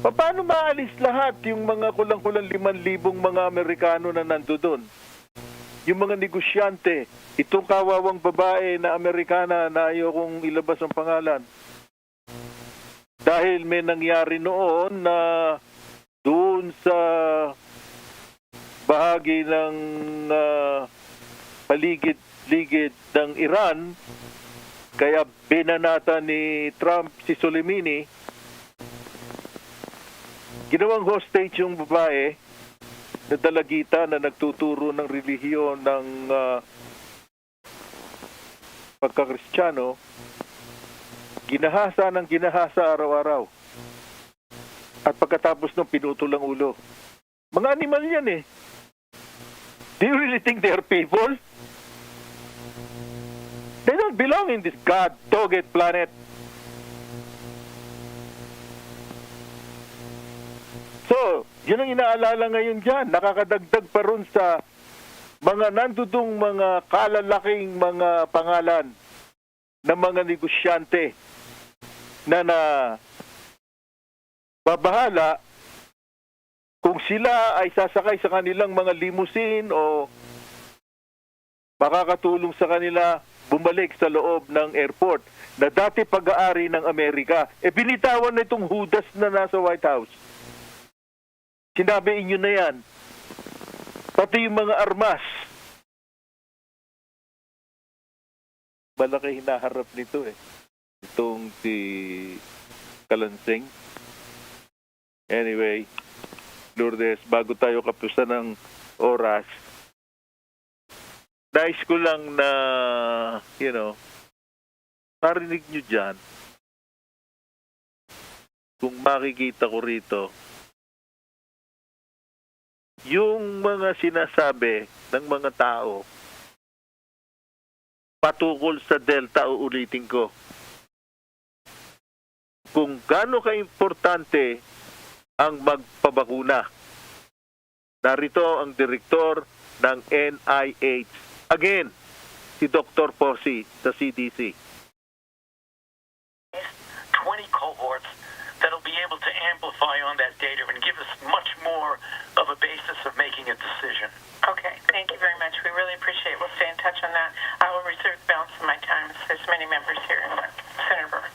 Paano maalis lahat yung mga kulang-kulang 5,000 mga Amerikano na nandoon? Yung mga negosyante, itong kawawang babae na Amerikana na ayokong ilabas ang pangalan, dahil may nangyari noon na doon sa bahagi ng paligid-ligid ng Iran, kaya binanata ni Trump si Soleimani, ginawang hostage yung babae na dalagita na nagtuturo ng relihiyon ng pagkakristyano, ginahasa ng ginahasa araw-araw. At pagkatapos nung pinutol ang ulo. Mga animal yan eh. Do you really think they are people? They don't belong in this God-dogged planet. So, yun ang inaalala ngayon dyan. Nakakadagdag pa ron sa mga nandudong mga kalalaking mga pangalan ng mga negosyante na babahala kung sila ay sasakay sa kanilang mga limousine o makakatulong sa kanila bumalik sa loob ng airport na dati pag-aari ng Amerika. Binitawan na itong Judas na nasa White House. Sinabi inyo na yan. Pati yung mga armas. Malaki hinaharap nito eh. Itong si Kalansing. Anyway, Lourdes, bago tayo kapusan ng oras, nais ko lang na, marinig nyo dyan, kung makikita ko rito, yung mga sinasabi ng mga tao patukol sa Delta, uulitin ko, kung gaano ka-importante ang magpabakuna. Narito ang direktor ng NIH. Again, si Dr. Porci sa CDC. 20 cohorts that'll be able to amplify on that data and give us much more of a basis of making a decision. Okay, thank you very much. We really appreciate it. We'll stay in touch on that. I will reserve the balance of my time. There's many members here. Senator Burr.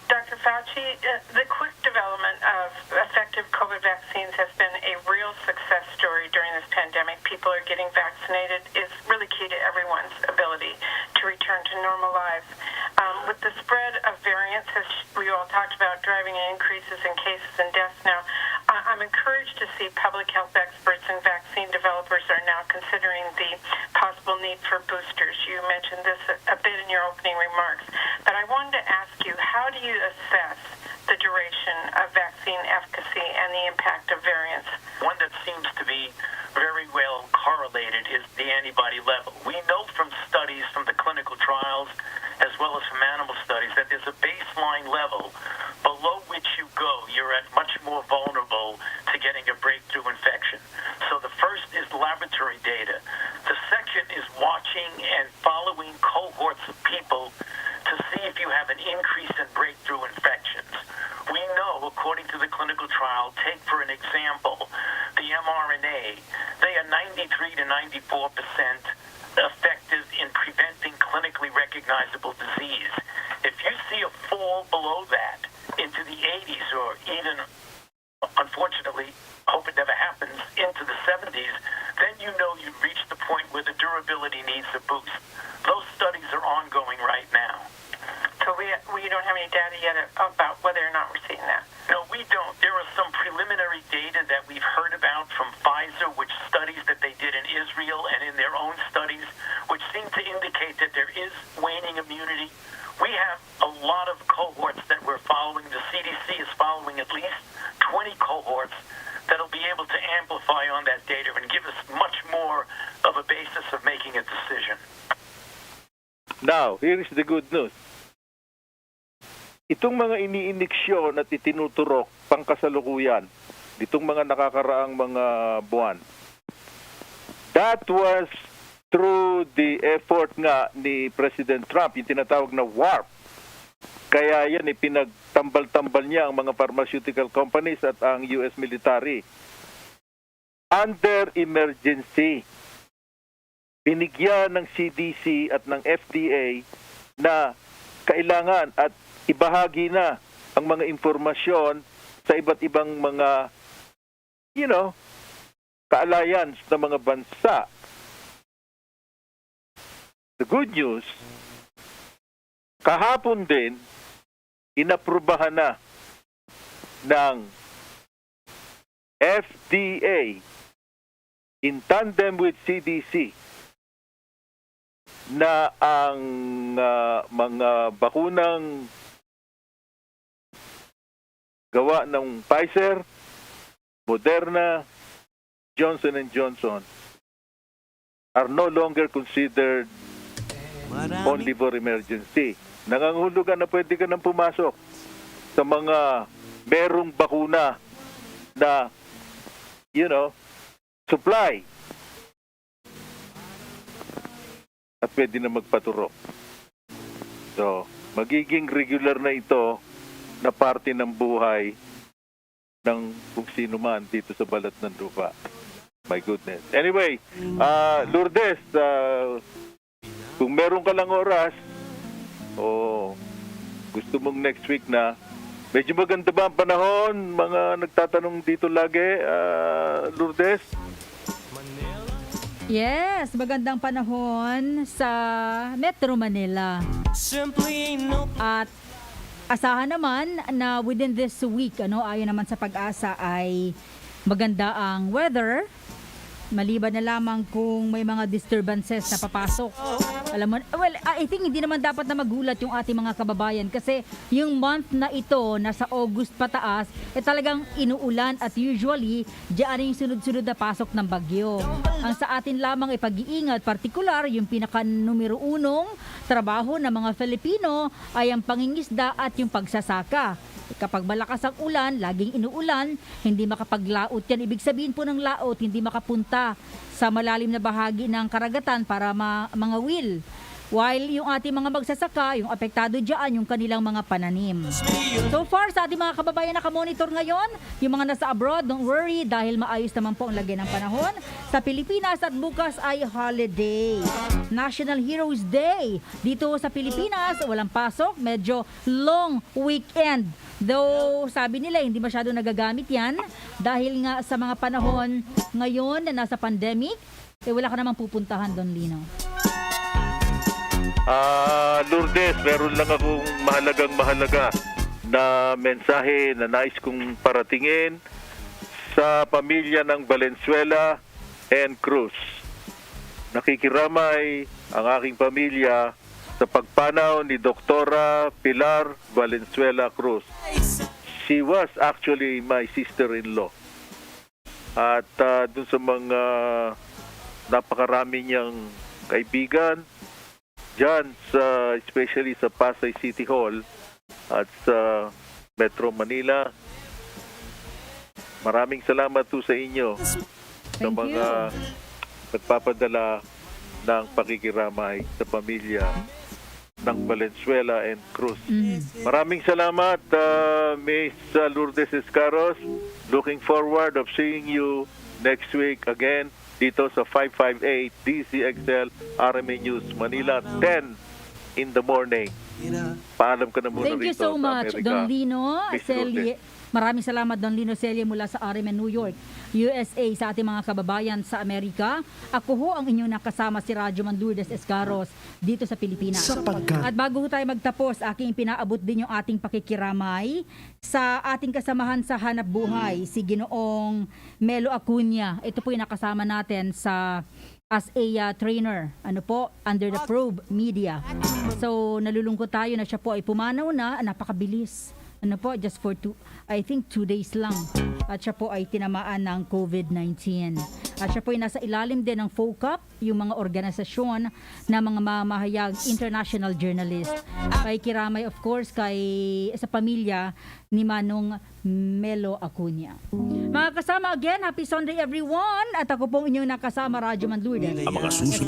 Dr. Fauci, the quick development of effective COVID vaccines has been a real success story during this pandemic. People are getting vaccinated. It's really key to everyone's ability to return to normal lives. With the spread of variants, as we all talked about, driving increases in cases and deaths now, I'm encouraged to see public health experts and vaccine developers are now considering the possible need for boosters. You mentioned this a bit in your opening remarks, but I wanted to ask you, how do you assess the duration of vaccine efficacy and the impact of variants? One that seems to be very well correlated is the antibody level. We know from studies from the clinical trials as well as from animal studies that there's a baseline level below which you go, you're at much more vulnerable to getting a breakthrough infection. So the first is laboratory data. The second is watching and following cohorts of people to see if you have an increase in breakthrough infections. We know, according to the clinical trial, take for an example, the mRNA, they are 93 to 94% effective in preventing clinically recognizable disease. If you see a fall below that into the 80s or even, unfortunately, hope it never happens, into the 70s, then you know you've reached the point where the durability needs a boost. Those studies are ongoing right now. So we don't have any data yet about whether or not we're seeing that. No, we don't. There are some preliminary data that we've heard about from Pfizer, which studies that they did in Israel and in their own studies, which seem to indicate that there is waning immunity. We have a lot of cohorts that we're following. The CDC is following at least 20 cohorts that'll be able to amplify on that data and give us much more of a basis of making a decision. Now, here is the good news. Itong mga iniiniksyon at itinuturok pangkasalukuyan, itong mga nakakaraang mga buwan, that was through the effort nga ni President Trump, yung tinatawag na warp. Kaya yan, pinagtambal-tambal niya ang mga pharmaceutical companies at ang US military. Under emergency, binigyan ng CDC at ng FDA na kailangan at ibahagi na ang mga impormasyon sa iba't ibang mga, ka-alliance ng mga bansa. The good news, kahapon din, inaprubahan na ng FDA in tandem with CDC na ang mga bakunang gawa ng Pfizer, Moderna, Johnson & Johnson are no longer considered only for emergency. Nangangahulugan na pwede ka nang pumasok sa mga merong bakuna na, supply. At pwede na magpaturo. So, magiging regular na ito na parte ng buhay ng kung sino man dito sa balat ng lupa. My goodness. Anyway, Lourdes, kung meron ka lang oras, gusto mong next week na, medyo maganda ba ang panahon? Mga nagtatanong dito lagi, Lourdes? Yes, magandang panahon sa Metro Manila. At asahan naman na within this week, ayon naman sa pag-asa ay maganda ang weather. Maliban na lamang kung may mga disturbances na papasok. Alam mo, well, I think hindi naman dapat na magulat yung ating mga kababayan kasi yung month na ito, nasa August pataas, talagang inuulan at usually, diyan yung sunod-sunod na pasok ng bagyo. Ang sa atin lamang ay pag-iingat, partikular, yung pinaka-numero unong trabaho ng mga Filipino ay ang pangingisda at yung pagsasaka. Kapag malakas ang ulan, laging inuulan, hindi makapaglaot yan. Ibig sabihin po ng laot, hindi makapunta sa malalim na bahagi ng karagatan para mangawil. While yung ating mga magsasaka, yung apektado dyan, yung kanilang mga pananim. So far, sa ating mga kababayan na ka-monitor ngayon, yung mga nasa abroad, don't worry dahil maayos naman po ang lagay ng panahon. Sa Pilipinas at bukas ay holiday. National Heroes Day. Dito sa Pilipinas, walang pasok, medyo long weekend. Though sabi nila hindi masyado nagagamit yan dahil nga sa mga panahon ngayon na nasa pandemic, wala ka namang pupuntahan doon, Lino. Lourdes, meron lang akong mahalaga na mensahe na nais kong paratingin sa pamilya ng Valenzuela and Cruz. Nakikiramay ang aking pamilya sa pagpanaw ni Doktora Pilar Valenzuela Cruz. She was actually my sister-in-law. At dun sa mga napakarami niyang kaibigan, dyan, especially sa Pasay City Hall at sa Metro Manila, maraming salamat po sa inyo sa mga nagpapadala ng pakikiramay sa pamilya ng Valenzuela and Cruz. Maraming salamat, Miss Lourdes Escaros. Looking forward of seeing you next week again dito sa 558 DZXL RMA News Manila, 10 in the morning. Paalam ka na muna Thank you rito so sa much, Amerika. Don Lino Miss Celle. Lourdes. Maraming salamat, Don Lino Celle mula sa RMN New York, USA, sa ating mga kababayan sa Amerika. Ako ho ang inyong nakasama, si Radyo Man Lourdes Escaros dito sa Pilipinas. At bago tayo magtapos, aking pinaabot din yung ating pakikiramay sa ating kasamahan sa Hanap Buhay, si Ginoong Melo Acuña. Ito po yung nakasama natin as a trainer, under the Probe Media. So, nalulungkot tayo na siya po ay pumanaw na, napakabilis. Just for 2 days lang. At siya po ay tinamaan ng COVID-19. At siya po ay nasa ilalim din ng FOCAP, yung mga organisasyon na mga mamahayag international journalist. Kay kiramay, of course, sa pamilya ni Manong Melo Acuña. Mga kasama, again, happy Sunday everyone. At ako pong inyong nakasama, Radyo Man Lourdes. Ang mga susunod